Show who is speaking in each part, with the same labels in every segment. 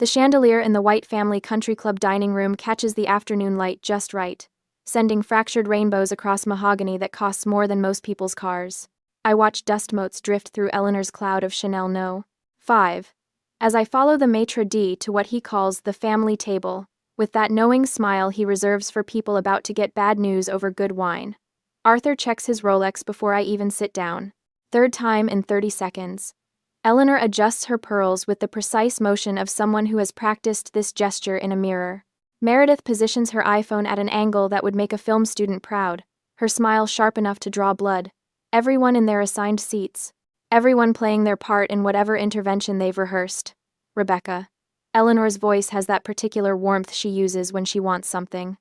Speaker 1: The chandelier in the White Family Country Club dining room catches the afternoon light just right, sending fractured rainbows across mahogany that costs more than most people's cars. I watch dust motes drift through Eleanor's cloud of Chanel No. 5. As I follow the maitre d' to what he calls the family table, with that knowing smile he reserves for people about to get bad news over good wine. Arthur checks his Rolex before I even sit down. Third time in 30 seconds. Eleanor adjusts her pearls with the precise motion of someone who has practiced this gesture in a mirror. Meredith positions her iPhone at an angle that would make a film student proud, her smile sharp enough to draw blood. Everyone in their assigned seats. Everyone playing their part in whatever intervention they've rehearsed. Rebecca. Eleanor's voice has that particular warmth she uses when she wants something.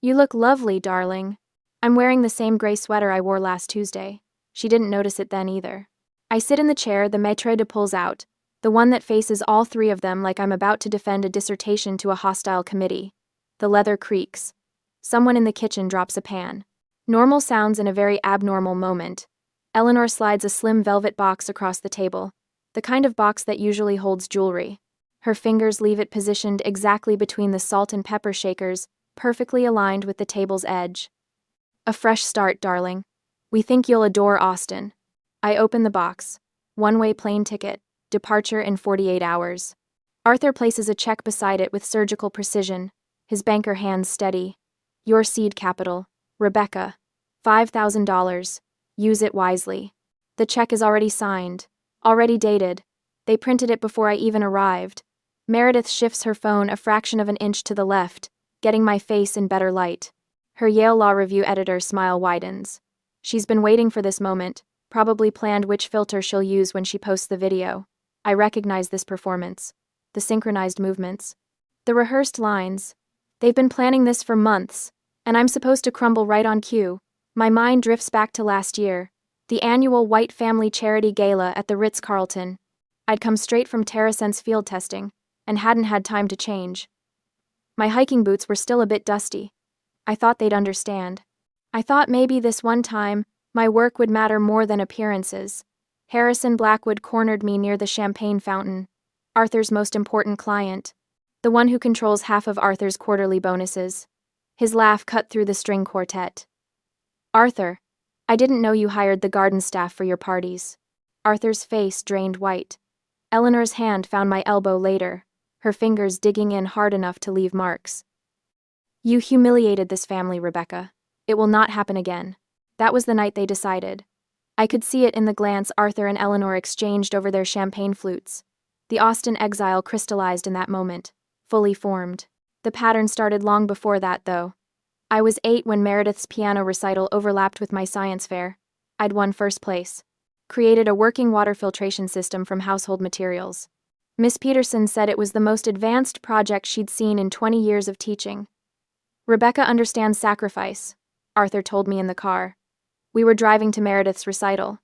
Speaker 1: You look lovely, darling. I'm wearing the same gray sweater I wore last Tuesday. She didn't notice it then either. I sit in the chair the maitre d' pulls out, the one that faces all three of them like I'm about to defend a dissertation to a hostile committee. The leather creaks. Someone in the kitchen drops a pan. Normal sounds in a very abnormal moment. Eleanor slides a slim velvet box across the table, the kind of box that usually holds jewelry. Her fingers leave it positioned exactly between the salt and pepper shakers, perfectly aligned with the table's edge. A fresh start, darling. We think you'll adore Austin. I open the box. One-way plane ticket. Departure in 48 hours. Arthur places a check beside it with surgical precision, his banker hands steady. Your seed capital. Rebecca. $5,000. Use it wisely. The check is already signed. Already dated. They printed it before I even arrived. Meredith shifts her phone a fraction of an inch to the left, getting my face in better light. Her Yale Law Review editor's smile widens. She's been waiting for this moment, probably planned which filter she'll use when she posts the video. I recognize this performance. The synchronized movements. The rehearsed lines. They've been planning this for months, and I'm supposed to crumble right on cue. My mind drifts back to last year, the annual White Family Charity Gala at the Ritz-Carlton. I'd come straight from TerraSense field testing, and hadn't had time to change. My hiking boots were still a bit dusty. I thought they'd understand. I thought maybe this one time, my work would matter more than appearances. Harrison Blackwood cornered me near the champagne fountain. Arthur's most important client. The one who controls half of Arthur's quarterly bonuses. His laugh cut through the string quartet. Arthur, I didn't know you hired the garden staff for your parties. Arthur's face drained white. Eleanor's hand found my elbow later, her fingers digging in hard enough to leave marks. You humiliated this family, Rebecca. It will not happen again. That was the night they decided. I could see it in the glance Arthur and Eleanor exchanged over their champagne flutes. The Austin exile crystallized in that moment, fully formed. The pattern started long before that, though. I was 8 when Meredith's piano recital overlapped with my science fair. I'd won first place. Created a working water filtration system from household materials. Miss Peterson said it was the most advanced project she'd seen in 20 years of teaching. Rebecca understands sacrifice, Arthur told me in the car. We were driving to Meredith's recital.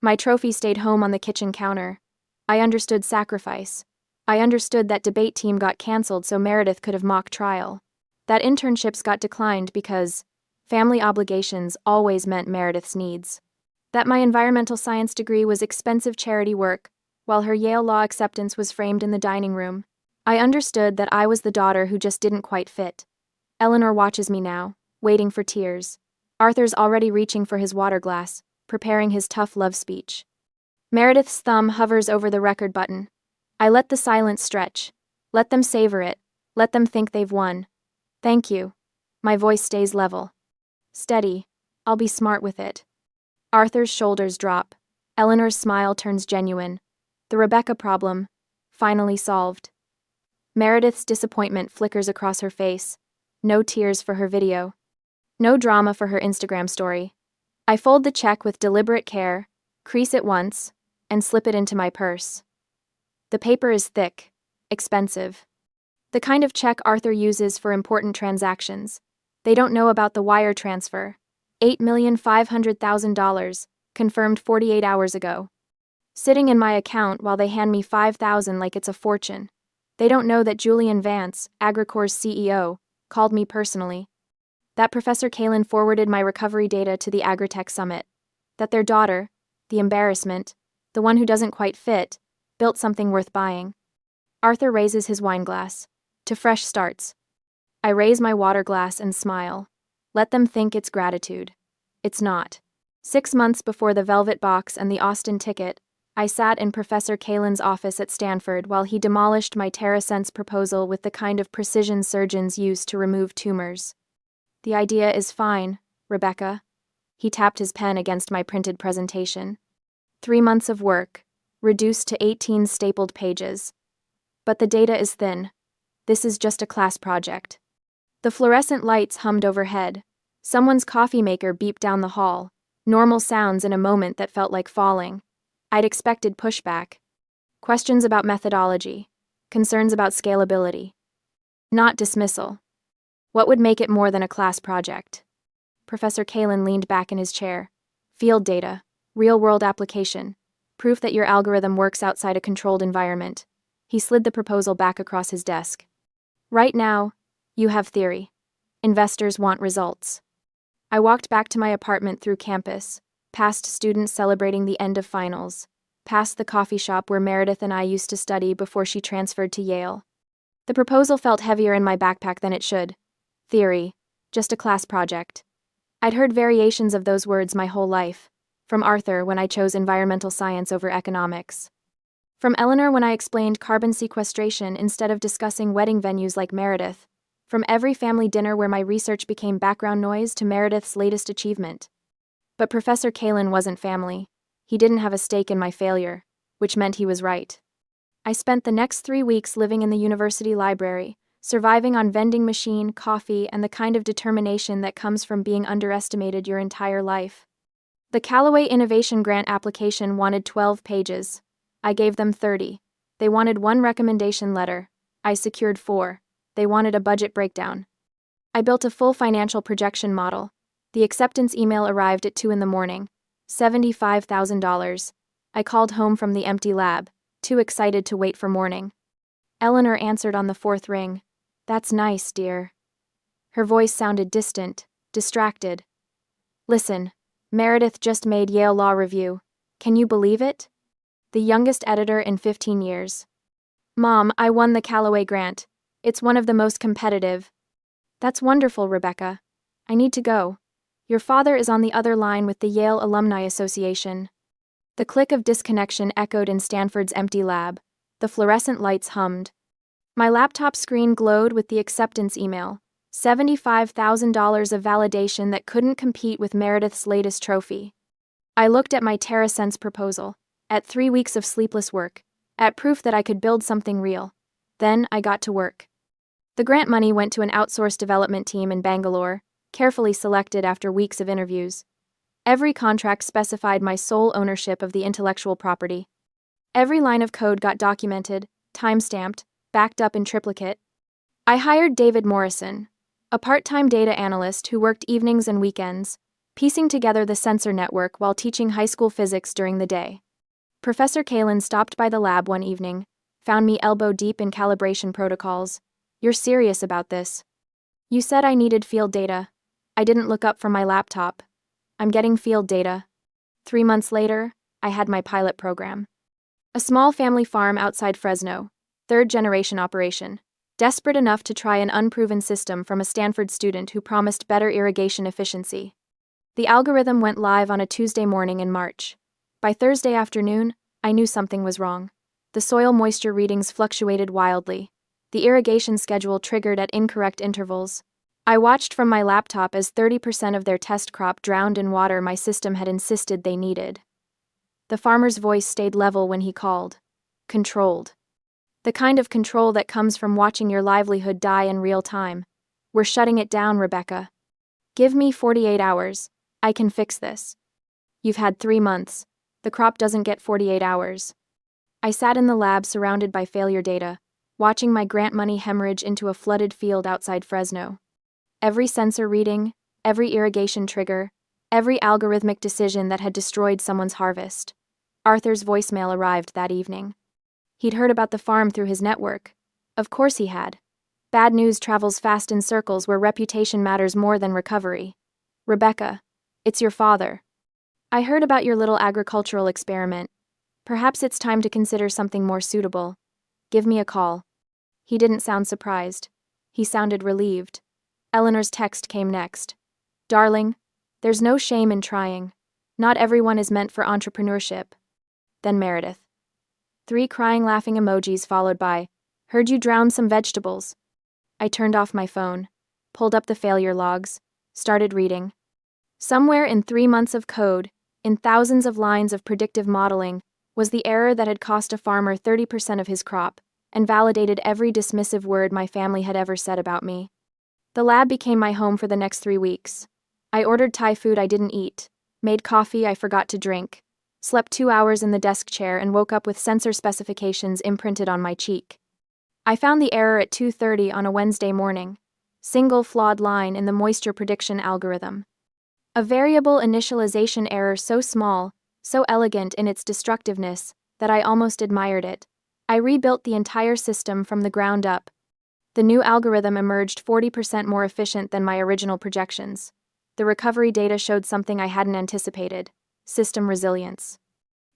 Speaker 1: My trophy stayed home on the kitchen counter. I understood sacrifice. I understood that debate team got canceled so Meredith could have mock trial. That internships got declined because family obligations always meant Meredith's needs. That my environmental science degree was expensive charity work, while her Yale Law acceptance was framed in the dining room. I understood that I was the daughter who just didn't quite fit. Eleanor watches me now, waiting for tears. Arthur's already reaching for his water glass, preparing his tough love speech. Meredith's thumb hovers over the record button. I let the silence stretch. Let them savor it. Let them think they've won. Thank you. My voice stays level. Steady. I'll be smart with it. Arthur's shoulders drop. Eleanor's smile turns genuine. The Rebecca problem, finally solved. Meredith's disappointment flickers across her face. No tears for her video. No drama for her Instagram story. I fold the check with deliberate care, crease it once, and slip it into my purse. The paper is thick, expensive. The kind of check Arthur uses for important transactions. They don't know about the wire transfer. $8,500,000, confirmed 48 hours ago. Sitting in my account while they hand me $5,000 like it's a fortune. They don't know that Julian Vance, Agricor's CEO, called me personally. That Professor Kalin forwarded my recovery data to the AgTech summit. That their daughter, the embarrassment, the one who doesn't quite fit, built something worth buying. Arthur raises his wine glass. To fresh starts. I raise my water glass and smile. Let them think it's gratitude. It's not. 6 months before the Velvet Box and the Austin ticket, I sat in Professor Kalen's office at Stanford while he demolished my TerraSense proposal with the kind of precision surgeons use to remove tumors. The idea is fine, Rebecca. He tapped his pen against my printed presentation. 3 months of work, reduced to 18 stapled pages. But the data is thin. This is just a class project. The fluorescent lights hummed overhead. Someone's coffee maker beeped down the hall. Normal sounds in a moment that felt like falling. I'd expected pushback. Questions about methodology. Concerns about scalability. Not dismissal. What would make it more than a class project? Professor Kalen leaned back in his chair. Field data. Real-world application. Proof that your algorithm works outside a controlled environment. He slid the proposal back across his desk. Right now, you have theory. Investors want results. I walked back to my apartment through campus, past students celebrating the end of finals, past the coffee shop where Meredith and I used to study before she transferred to Yale. The proposal felt heavier in my backpack than it should. Theory, just a class project. I'd heard variations of those words my whole life, from Arthur when I chose environmental science over economics. From Eleanor when I explained carbon sequestration instead of discussing wedding venues like Meredith. From every family dinner where my research became background noise to Meredith's latest achievement. But Professor Kalen wasn't family. He didn't have a stake in my failure, which meant he was right. I spent the next 3 weeks living in the university library, surviving on vending machine, coffee, and the kind of determination that comes from being underestimated your entire life. The Callaway Innovation Grant application wanted 12 pages. I gave them 30. They wanted 1 recommendation letter. I secured 4. They wanted a budget breakdown. I built a full financial projection model. The acceptance email arrived at 2 a.m. $75,000. I called home from the empty lab, too excited to wait for morning. Eleanor answered on the 4th ring. That's nice, dear. Her voice sounded distant, distracted. Listen, Meredith just made Yale Law Review. Can you believe it? The youngest editor in 15 years. Mom, I won the Callaway grant. It's one of the most competitive. That's wonderful, Rebecca. I need to go. Your father is on the other line with the Yale Alumni Association. The click of disconnection echoed in Stanford's empty lab. The fluorescent lights hummed. My laptop screen glowed with the acceptance email. $75,000 of validation that couldn't compete with Meredith's latest trophy. I looked at my TerraSense proposal, at 3 weeks of sleepless work, at proof that I could build something real. Then I got to work. The grant money went to an outsourced development team in Bangalore, carefully selected after weeks of interviews. Every contract specified my sole ownership of the intellectual property. Every line of code got documented, time-stamped, backed up in triplicate. I hired David Morrison, a part-time data analyst who worked evenings and weekends, piecing together the sensor network while teaching high school physics during the day. Professor Kalen stopped by the lab one evening, found me elbow-deep in calibration protocols. You're serious about this? You said I needed field data. I didn't look up from my laptop. I'm getting field data. 3 months later, I had my pilot program. A small family farm outside Fresno, 3rd-generation operation, desperate enough to try an unproven system from a Stanford student who promised better irrigation efficiency. The algorithm went live on a Tuesday morning in March. By Thursday afternoon, I knew something was wrong. The soil moisture readings fluctuated wildly. The irrigation schedule triggered at incorrect intervals. I watched from my laptop as 30% of their test crop drowned in water my system had insisted they needed. The farmer's voice stayed level when he called. Controlled. The kind of control that comes from watching your livelihood die in real time. We're shutting it down, Rebecca. Give me 48 hours. I can fix this. You've had 3 months. The crop doesn't get 48 hours. I sat in the lab surrounded by failure data, watching my grant money hemorrhage into a flooded field outside Fresno. Every sensor reading, every irrigation trigger, every algorithmic decision that had destroyed someone's harvest. Arthur's voicemail arrived that evening. He'd heard about the farm through his network. Of course he had. Bad news travels fast in circles where reputation matters more than recovery. Rebecca, it's your father. I heard about your little agricultural experiment. Perhaps it's time to consider something more suitable. Give me a call. He didn't sound surprised. He sounded relieved. Eleanor's text came next. Darling, there's no shame in trying. Not everyone is meant for entrepreneurship. Then Meredith. 3 crying laughing emojis followed by, heard you drowned some vegetables. I turned off my phone, pulled up the failure logs, started reading. Somewhere in 3 months of code, in thousands of lines of predictive modeling, was the error that had cost a farmer 30% of his crop, and validated every dismissive word my family had ever said about me. The lab became my home for the next 3 weeks. I ordered Thai food I didn't eat, made coffee I forgot to drink, slept 2 hours in the desk chair and woke up with sensor specifications imprinted on my cheek. I found the error at 2:30 on a Wednesday morning. Single flawed line in the moisture prediction algorithm. A variable initialization error so small, so elegant in its destructiveness, that I almost admired it. I rebuilt the entire system from the ground up. The new algorithm emerged 40% more efficient than my original projections. The recovery data showed something I hadn't anticipated: system resilience.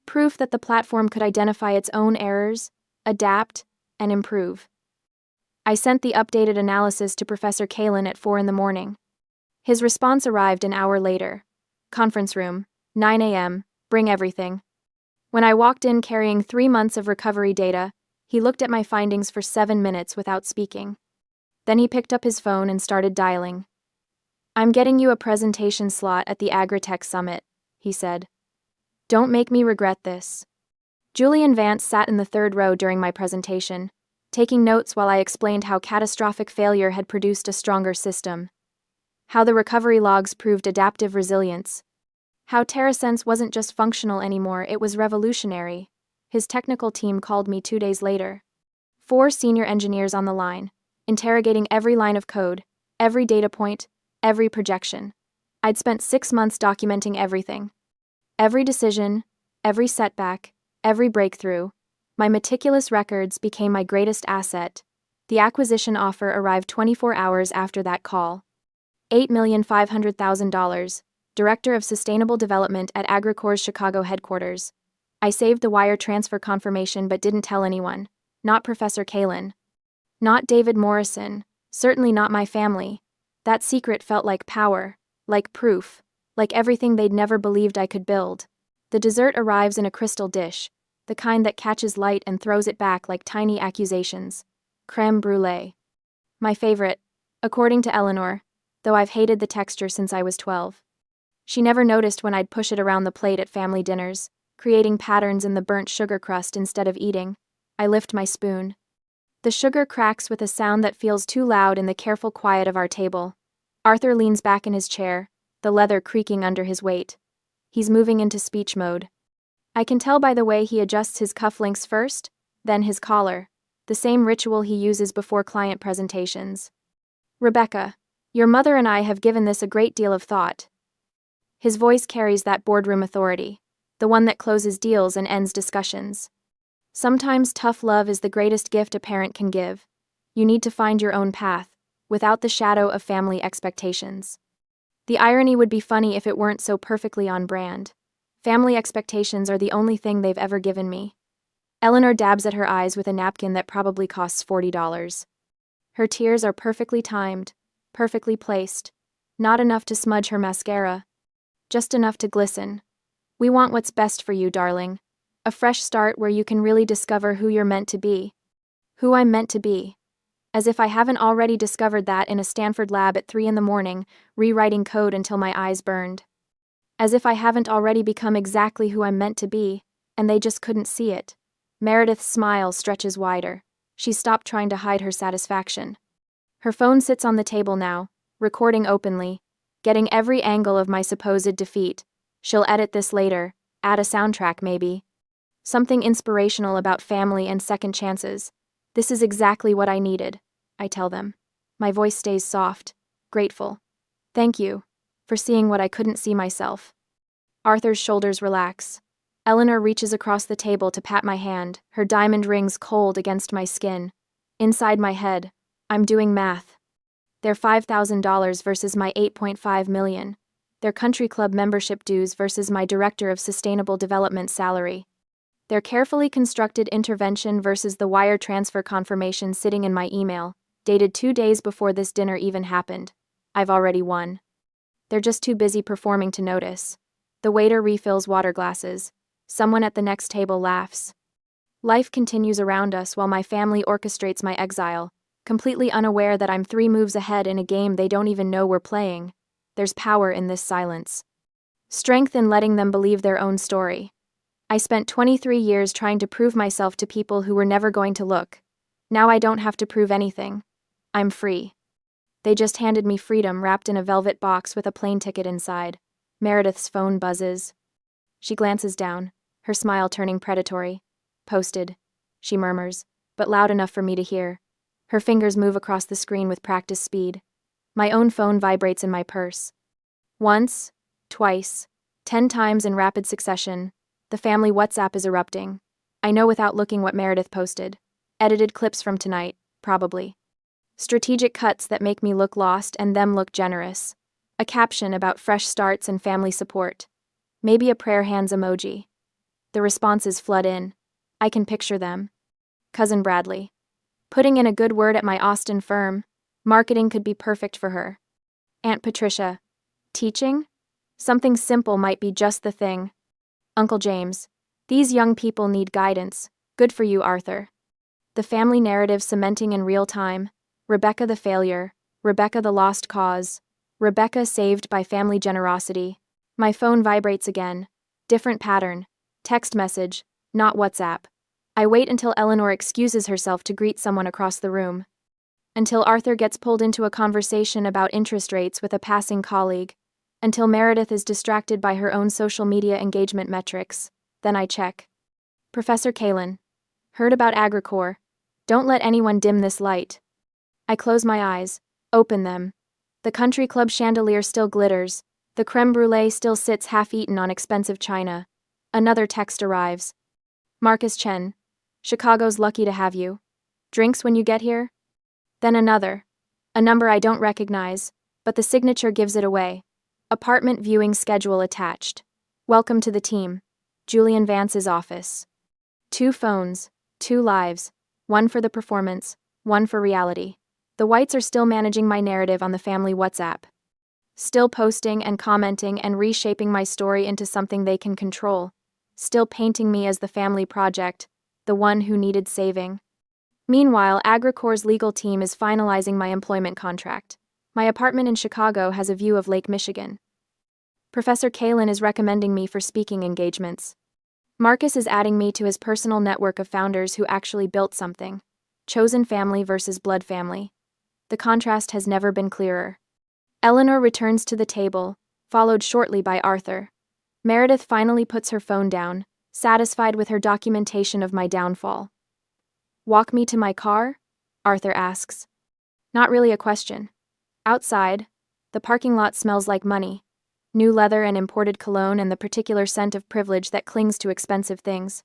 Speaker 1: Proof that the platform could identify its own errors, adapt, and improve. I sent the updated analysis to Professor Kalin at 4 in the morning. His response arrived an hour later. Conference room, 9 a.m., bring everything. When I walked in carrying 3 months of recovery data, he looked at my findings for 7 minutes without speaking. Then he picked up his phone and started dialing. I'm getting you a presentation slot at the AgTech Summit, he said. Don't make me regret this. Julian Vance sat in the 3rd row during my presentation, taking notes while I explained how catastrophic failure had produced a stronger system. How the recovery logs proved adaptive resilience. How TerraSense wasn't just functional anymore, it was revolutionary. His technical team called me 2 days later. 4 senior engineers on the line, interrogating every line of code, every data point, every projection. I'd spent 6 months documenting everything. Every decision, every setback, every breakthrough. My meticulous records became my greatest asset. The acquisition offer arrived 24 hours after that call. $8,500,000, Director of Sustainable Development at Agricor's Chicago headquarters. I saved the wire transfer confirmation but didn't tell anyone. Not Professor Kalin. Not David Morrison. Certainly not my family. That secret felt like power, like proof, like everything they'd never believed I could build. The dessert arrives in a crystal dish, the kind that catches light and throws it back like tiny accusations. Crème brûlée. My favorite, according to Eleanor, though I've hated the texture since I was 12. She never noticed when I'd push it around the plate at family dinners, creating patterns in the burnt sugar crust instead of eating. I lift my spoon. The sugar cracks with a sound that feels too loud in the careful quiet of our table. Arthur leans back in his chair, the leather creaking under his weight. He's moving into speech mode. I can tell by the way he adjusts his cufflinks first, then his collar, the same ritual he uses before client presentations. Rebecca, your mother and I have given this a great deal of thought. His voice carries that boardroom authority, the one that closes deals and ends discussions. Sometimes tough love is the greatest gift a parent can give. You need to find your own path, without the shadow of family expectations. The irony would be funny if it weren't so perfectly on brand. Family expectations are the only thing they've ever given me. Eleanor dabs at her eyes with a napkin that probably costs $40. Her tears are perfectly timed, perfectly placed, not enough to smudge her mascara, just enough to glisten. We want what's best for you, darling. A fresh start where you can really discover who you're meant to be. Who I'm meant to be. As if I haven't already discovered that in a Stanford lab at 3 in the morning, rewriting code until my eyes burned. As if I haven't already become exactly who I'm meant to be, and they just couldn't see it. Meredith's smile stretches wider. She stopped trying to hide her satisfaction. Her phone sits on the table now, recording openly, getting every angle of my supposed defeat. She'll edit this later, add a soundtrack maybe. Something inspirational about family and second chances. This is exactly what I needed, I tell them. My voice stays soft, grateful. Thank you, for seeing what I couldn't see myself. Arthur's shoulders relax. Eleanor reaches across the table to pat my hand, her diamond rings cold against my skin. Inside my head, I'm doing math. Their $5,000 versus my $8.5 million. Their country club membership dues versus my director of sustainable development salary. Their carefully constructed intervention versus the wire transfer confirmation sitting in my email, dated 2 days before this dinner even happened. I've already won. They're just too busy performing to notice. The waiter refills water glasses. Someone at the next table laughs. Life continues around us while my family orchestrates my exile, completely unaware that I'm 3 moves ahead in a game they don't even know we're playing. There's power in this silence. Strength in letting them believe their own story. I spent 23 years trying to prove myself to people who were never going to look. Now I don't have to prove anything. I'm free. They just handed me freedom wrapped in a velvet box with a plane ticket inside. Meredith's phone buzzes. She glances down, her smile turning predatory. Posted, she murmurs, but loud enough for me to hear. Her fingers move across the screen with practice speed. My own phone vibrates in my purse. Once, twice, 10 times in rapid succession. The family WhatsApp is erupting. I know without looking what Meredith posted. Edited clips from tonight, probably. Strategic cuts that make me look lost and them look generous. A caption about fresh starts and family support. Maybe a prayer hands emoji. The responses flood in. I can picture them. Cousin Bradley. Putting in a good word at my Austin firm. Marketing could be perfect for her. Aunt Patricia. Teaching? Something simple might be just the thing. Uncle James. These young people need guidance. Good for you, Arthur. The family narrative cementing in real time. Rebecca the failure. Rebecca the lost cause. Rebecca saved by family generosity. My phone vibrates again. Different pattern. Text message, not WhatsApp. I wait until Eleanor excuses herself to greet someone across the room. Until Arthur gets pulled into a conversation about interest rates with a passing colleague. Until Meredith is distracted by her own social media engagement metrics. Then I check. Professor Kalin. Heard about AgriCore. Don't let anyone dim this light. I close my eyes, open them. The country club chandelier still glitters. The creme brulee still sits half-eaten on expensive china. Another text arrives. Marcus Chen. Chicago's lucky to have you. Drinks when you get here? Then another. A number I don't recognize, but the signature gives it away. Apartment viewing schedule attached. Welcome to the team. Julian Vance's office. 2 phones, 2 lives. One for the performance, one for reality. The Whites are still managing my narrative on the family WhatsApp. Still posting and commenting and reshaping my story into something they can control. Still painting me as the family project, the one who needed saving. Meanwhile, AgriCore's legal team is finalizing my employment contract. My apartment in Chicago has a view of Lake Michigan. Professor Kalin is recommending me for speaking engagements. Marcus is adding me to his personal network of founders who actually built something. Chosen family versus blood family. The contrast has never been clearer. Eleanor returns to the table, followed shortly by Arthur. Meredith finally puts her phone down, satisfied with her documentation of my downfall. Walk me to my car? Arthur asks. Not really a question. Outside, the parking lot smells like money. New leather and imported cologne and the particular scent of privilege that clings to expensive things.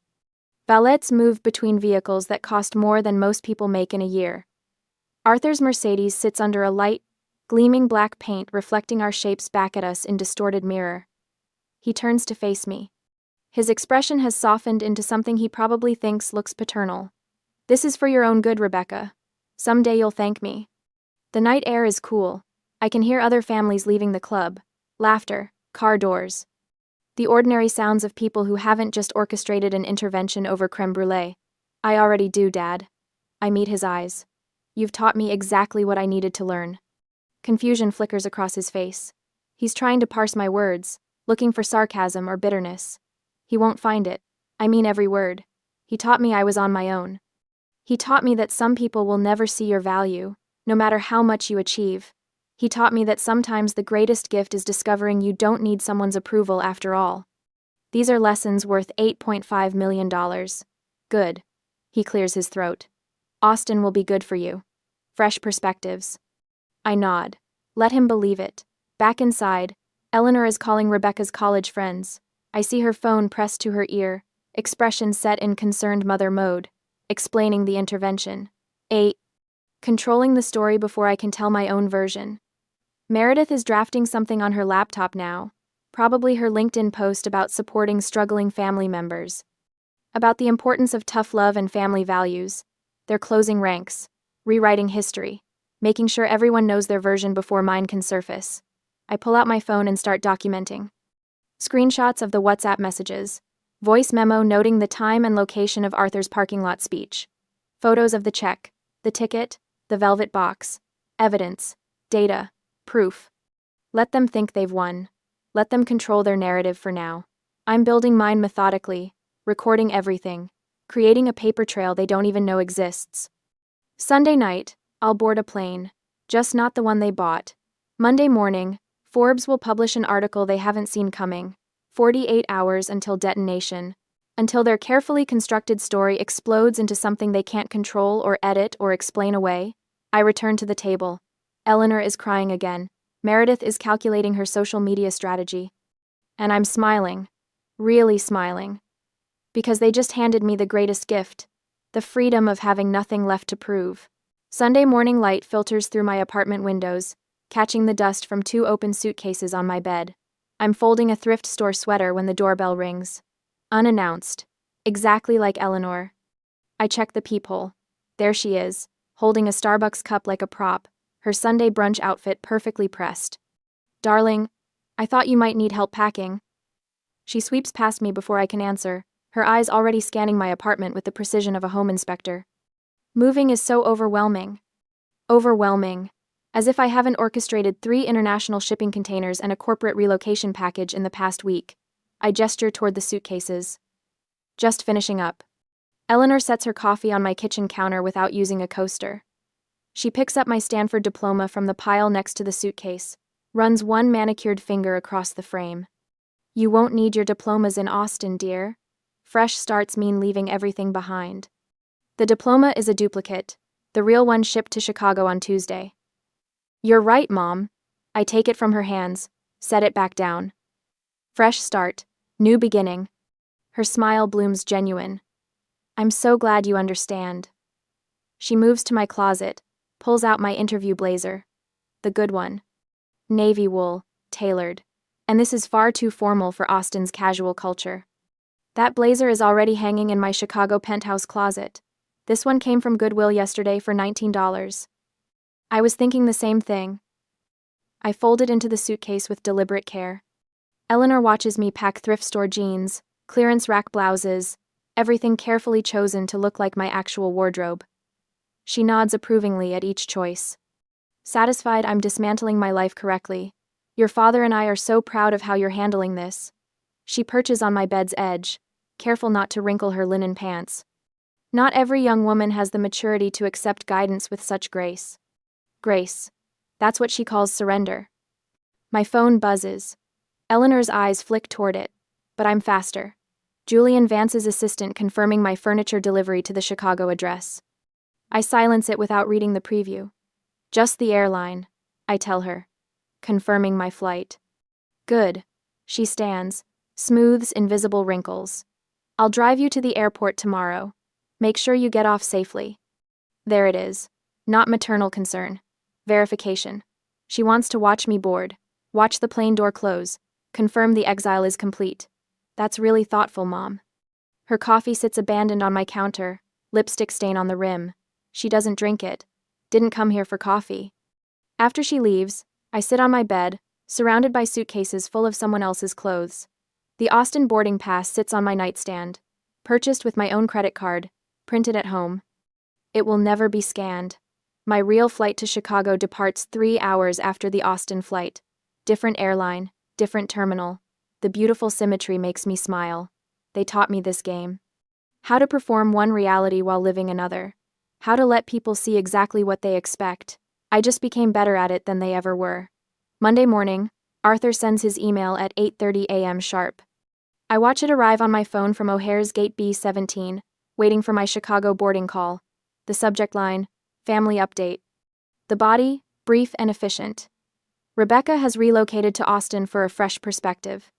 Speaker 1: Valets move between vehicles that cost more than most people make in a year. Arthur's Mercedes sits under a light, gleaming black paint reflecting our shapes back at us in distorted mirror. He turns to face me. His expression has softened into something he probably thinks looks paternal. This is for your own good, Rebecca. Someday you'll thank me. The night air is cool. I can hear other families leaving the club. Laughter, car doors. The ordinary sounds of people who haven't just orchestrated an intervention over creme brulee. I already do, Dad. I meet his eyes. You've taught me exactly what I needed to learn. Confusion flickers across his face. He's trying to parse my words, looking for sarcasm or bitterness. He won't find it. I mean every word. He taught me I was on my own. He taught me that some people will never see your value, no matter how much you achieve. He taught me that sometimes the greatest gift is discovering you don't need someone's approval after all. These are lessons worth $8.5 million. Good. He clears his throat. Austin will be good for you. Fresh perspectives. I nod. Let him believe it. Back inside, Eleanor is calling Rebecca's college friends. I see her phone pressed to her ear, expression set in concerned mother mode, explaining the intervention. Controlling the story before I can tell my own version. Meredith is drafting something on her laptop now, probably her LinkedIn post about supporting struggling family members. about the importance of tough love and family values. They're closing ranks, rewriting history, making sure everyone knows their version before mine can surface. I pull out my phone and start documenting. Screenshots of the WhatsApp messages, voice memo noting the time and location of Arthur's parking lot speech, photos of the check, the ticket, the velvet box, evidence, data, proof. Let them think they've won. Let them control their narrative for now. I'm building mine methodically, recording everything, creating a paper trail they don't even know exists. Sunday night, I'll board a plane, just not the one they bought. Monday morning, Forbes will publish an article they haven't seen coming. 48 hours until detonation. Until their carefully constructed story explodes into something they can't control or edit or explain away. I return to the table. Eleanor is crying again. Meredith is calculating her social media strategy. And I'm smiling. Really smiling. Because they just handed me the greatest gift. The freedom of having nothing left to prove. Sunday morning light filters through my apartment windows, catching the dust from 2 open suitcases on my bed. I'm folding a thrift store sweater when the doorbell rings. Unannounced. Exactly like Eleanor. I check the peephole. There she is, holding a Starbucks cup like a prop, her Sunday brunch outfit perfectly pressed. Darling, I thought you might need help packing. She sweeps past me before I can answer, her eyes already scanning my apartment with the precision of a home inspector. Moving is so overwhelming. Overwhelming. As if I haven't orchestrated 3 international shipping containers and a corporate relocation package in the past week. I gesture toward the suitcases. Just finishing up. Eleanor sets her coffee on my kitchen counter without using a coaster. She picks up my Stanford diploma from the pile next to the suitcase, runs one manicured finger across the frame. You won't need your diplomas in Austin, dear. Fresh starts mean leaving everything behind. The diploma is a duplicate, the real one shipped to Chicago on Tuesday. You're right, Mom. I take it from her hands, set it back down. Fresh start, new beginning. Her smile blooms genuine. I'm so glad you understand. She moves to my closet, pulls out my interview blazer. The good one. Navy wool, tailored. And this is far too formal for Austin's casual culture. That blazer is already hanging in my Chicago penthouse closet. This one came from Goodwill yesterday for $19. I was thinking the same thing. I fold it into the suitcase with deliberate care. Eleanor watches me pack thrift store jeans, clearance rack blouses, everything carefully chosen to look like my actual wardrobe. She nods approvingly at each choice. Satisfied I'm dismantling my life correctly. Your father and I are so proud of how you're handling this. She perches on my bed's edge, careful not to wrinkle her linen pants. Not every young woman has the maturity to accept guidance with such grace. Grace. That's what she calls surrender. My phone buzzes. Eleanor's eyes flick toward it, but I'm faster. Julian Vance's assistant confirming my furniture delivery to the Chicago address. I silence it without reading the preview. Just the airline, I tell her, confirming my flight. Good. She stands, smooths invisible wrinkles. I'll drive you to the airport tomorrow. Make sure you get off safely. There it is. Not maternal concern. Verification. She wants to watch me board, watch the plane door close, confirm the exile is complete. That's really thoughtful, Mom. Her coffee sits abandoned on my counter, lipstick stain on the rim. She doesn't drink it. Didn't come here for coffee. After she leaves, I sit on my bed, surrounded by suitcases full of someone else's clothes. The Austin boarding pass sits on my nightstand, purchased with my own credit card, printed at home. It will never be scanned. My real flight to Chicago departs 3 hours after the Austin flight. Different airline, different terminal. The beautiful symmetry makes me smile. They taught me this game. How to perform one reality while living another. How to let people see exactly what they expect. I just became better at it than they ever were. Monday morning, Arthur sends his email at 8:30 a.m. sharp. I watch it arrive on my phone from O'Hare's Gate B17, waiting for my Chicago boarding call. The subject line, family update. The body, brief and efficient. Rebecca has relocated to Austin for a fresh perspective.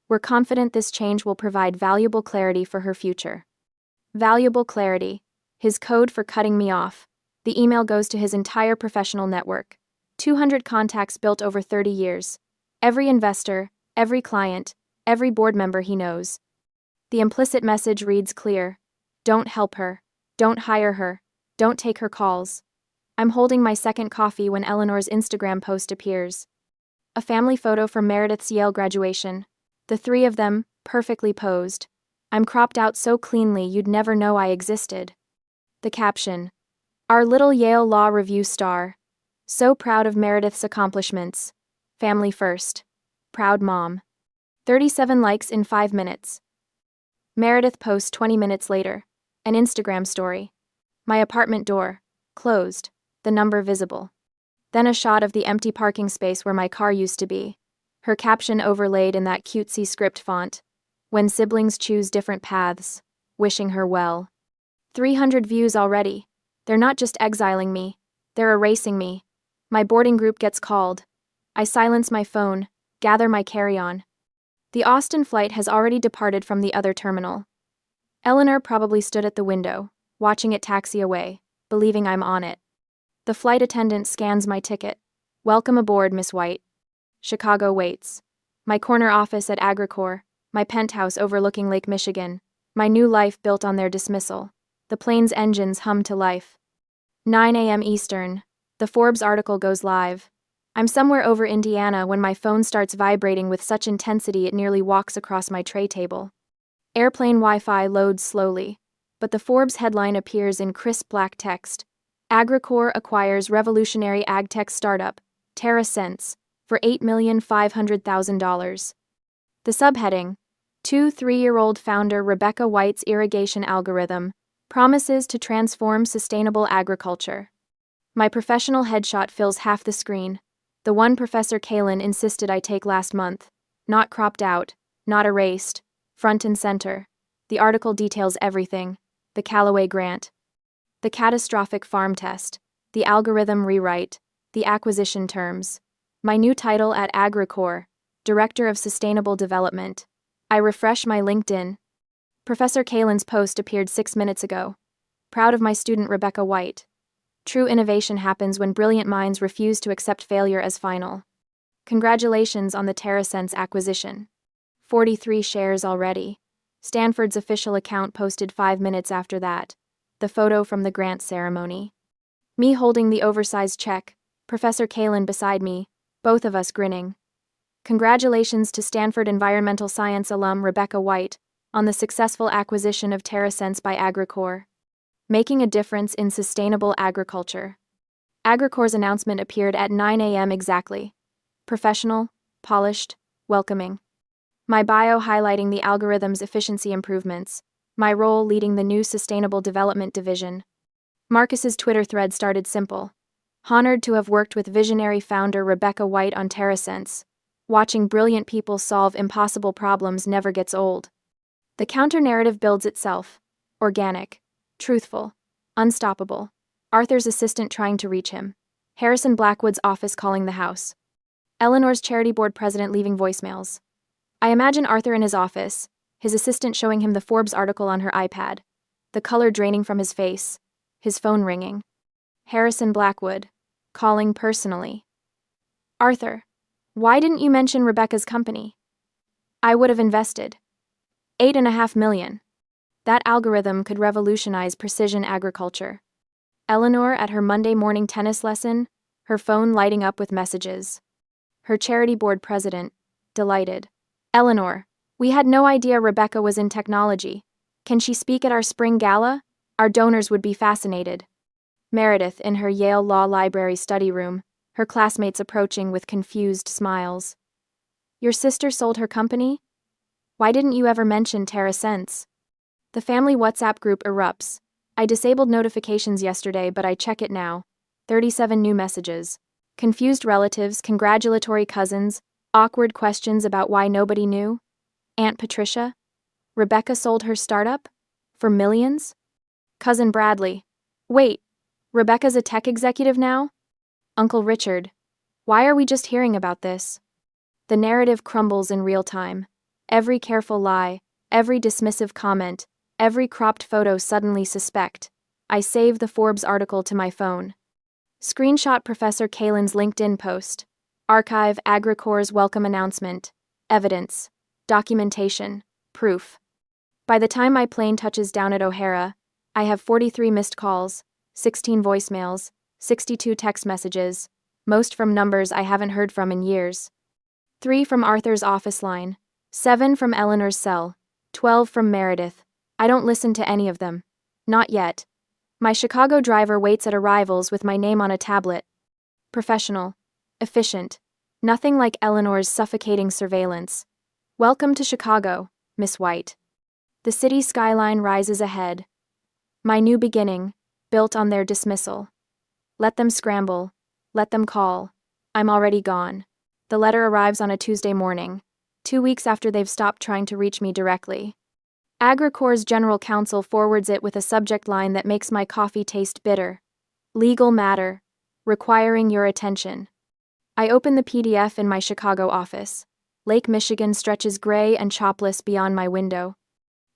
Speaker 1: We're confident this change will provide valuable clarity for her future. Valuable clarity. His code for cutting me off. The email goes to his entire professional network. 200 contacts built over 30 years. Every investor, every client, every board member he knows. The implicit message reads clear. Don't help her. Don't hire her. Don't take her calls. I'm holding my second coffee when Eleanor's Instagram post appears. A family photo from Meredith's Yale graduation. The three of them, perfectly posed. I'm cropped out so cleanly you'd never know I existed. The caption. Our little Yale Law Review star. So proud of Meredith's accomplishments. Family first. Proud mom. 37 likes in 5 minutes. Meredith posts 20 minutes later. An Instagram story. My apartment door. Closed. The number visible. Then a shot of the empty parking space where my car used to be. Her caption overlaid in that cutesy script font. When siblings choose different paths. Wishing her well. 300 views already. They're not just exiling me. They're erasing me. My boarding group gets called. I silence my phone, gather my carry-on. The Austin flight has already departed from the other terminal. Eleanor probably stood at the window, watching it taxi away, believing I'm on it. The flight attendant scans my ticket. Welcome aboard, Miss White. Chicago waits. My corner office at AgriCorps, my penthouse overlooking Lake Michigan, my new life built on their dismissal. The plane's engines hum to life. 9 a.m. Eastern. The Forbes article goes live. I'm somewhere over Indiana when my phone starts vibrating with such intensity it nearly walks across my tray table. Airplane Wi-Fi loads slowly, but the Forbes headline appears in crisp black text. AgriCorps acquires revolutionary AgTech startup, TerraSense, for $8,500,000. The subheading, 3-year-old founder Rebecca White's irrigation algorithm, promises to transform sustainable agriculture. My professional headshot fills half the screen, the one Professor Kalin insisted I take last month. Not cropped out, not erased, front and center. The article details everything: the Callaway grant, the catastrophic farm test, the algorithm rewrite, the acquisition terms. My new title at AgriCorps, Director of Sustainable Development. I refresh my LinkedIn. Professor Kalin's post appeared 6 minutes ago. Proud of my student Rebecca White. True innovation happens when brilliant minds refuse to accept failure as final. Congratulations on the TerraSense acquisition. 43 shares already. Stanford's official account posted 5 minutes after that. The photo from the grant ceremony. Me holding the oversized check, Professor Kalin beside me, both of us grinning. Congratulations to Stanford environmental science alum Rebecca White on the successful acquisition of TerraSense by AgriCorps. Making a difference in sustainable agriculture. AgriCorps' announcement appeared at 9 a.m. exactly. Professional, polished, welcoming. My bio highlighting the algorithm's efficiency improvements. My role leading the new Sustainable Development Division. Marcus's Twitter thread started simple. Honored to have worked with visionary founder Rebecca White on TerraSense. Watching brilliant people solve impossible problems never gets old. The counter-narrative builds itself. Organic. Truthful. Unstoppable. Arthur's assistant trying to reach him. Harrison Blackwood's office calling the house. Eleanor's charity board president leaving voicemails. I imagine Arthur in his office, his assistant showing him the Forbes article on her iPad, the color draining from his face, his phone ringing. Harrison Blackwood, calling personally. Arthur, why didn't you mention Rebecca's company? I would have invested. $8.5 million. That algorithm could revolutionize precision agriculture. Eleanor at her Monday morning tennis lesson, her phone lighting up with messages. Her charity board president, delighted. Eleanor, we had no idea Rebecca was in technology. Can she speak at our spring gala? Our donors would be fascinated. Meredith in her Yale Law Library study room, her classmates approaching with confused smiles. Your sister sold her company? Why didn't you ever mention TerraSense? The family WhatsApp group erupts. I disabled notifications yesterday, but I check it now. 37 new messages. Confused relatives, congratulatory cousins, awkward questions about why nobody knew. Aunt Patricia? Rebecca sold her startup? For millions? Cousin Bradley. Wait, Rebecca's a tech executive now? Uncle Richard. Why are we just hearing about this? The narrative crumbles in real time. Every careful lie, every dismissive comment, every cropped photo suddenly suspect. I save the Forbes article to my phone. Screenshot Professor Kalin's LinkedIn post. Archive AgriCorps' welcome announcement. Evidence. Documentation. Proof. By the time my plane touches down at O'Hara, I have 43 missed calls, 16 voicemails, 62 text messages, most from numbers I haven't heard from in years. 3 from Arthur's office line, 7 from Eleanor's cell, 12 from Meredith. I don't listen to any of them. Not yet. My Chicago driver waits at arrivals with my name on a tablet. Professional. Efficient. Nothing like Eleanor's suffocating surveillance. Welcome to Chicago, Miss White. The city skyline rises ahead. My new beginning, built on their dismissal. Let them scramble. Let them call. I'm already gone. The letter arrives on a Tuesday morning, 2 weeks after they've stopped trying to reach me directly. AgriCorps' general counsel forwards it with a subject line that makes my coffee taste bitter. Legal matter. Requiring your attention. I open the PDF in my Chicago office. Lake Michigan stretches gray and chopless beyond my window.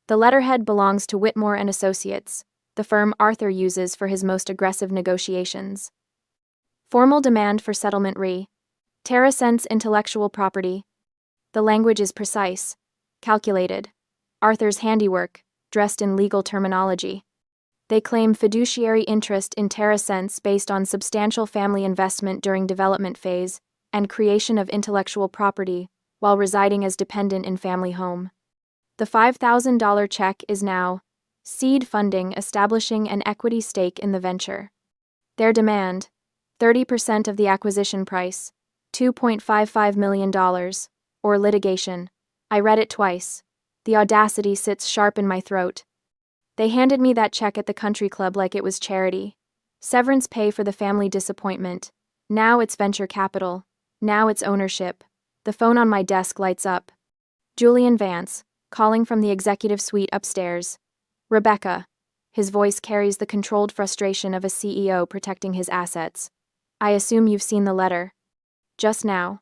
Speaker 1: The letterhead belongs to Whitmore and Associates, the firm Arthur uses for his most aggressive negotiations. Formal demand for settlement re. TerraSense intellectual property. The language is precise, calculated. Arthur's handiwork, dressed in legal terminology. They claim fiduciary interest in TerraSense based on substantial family investment during development phase and creation of intellectual property while residing as dependent in family home. The $5,000 check is now seed funding establishing an equity stake in the venture. Their demand, 30% of the acquisition price, $2.55 million, or litigation. I read it twice. The audacity sits sharp in my throat. They handed me that check at the country club like it was charity. Severance pay for the family disappointment. Now it's venture capital. Now it's ownership. The phone on my desk lights up. Julian Vance, calling from the executive suite upstairs. Rebecca. His voice carries the controlled frustration of a CEO protecting his assets. I assume you've seen the letter. Just now.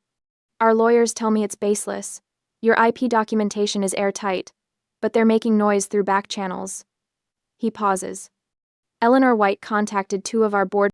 Speaker 1: Our lawyers tell me it's baseless. Your IP documentation is airtight, but they're making noise through back channels. He pauses. Eleanor White contacted 2 of our board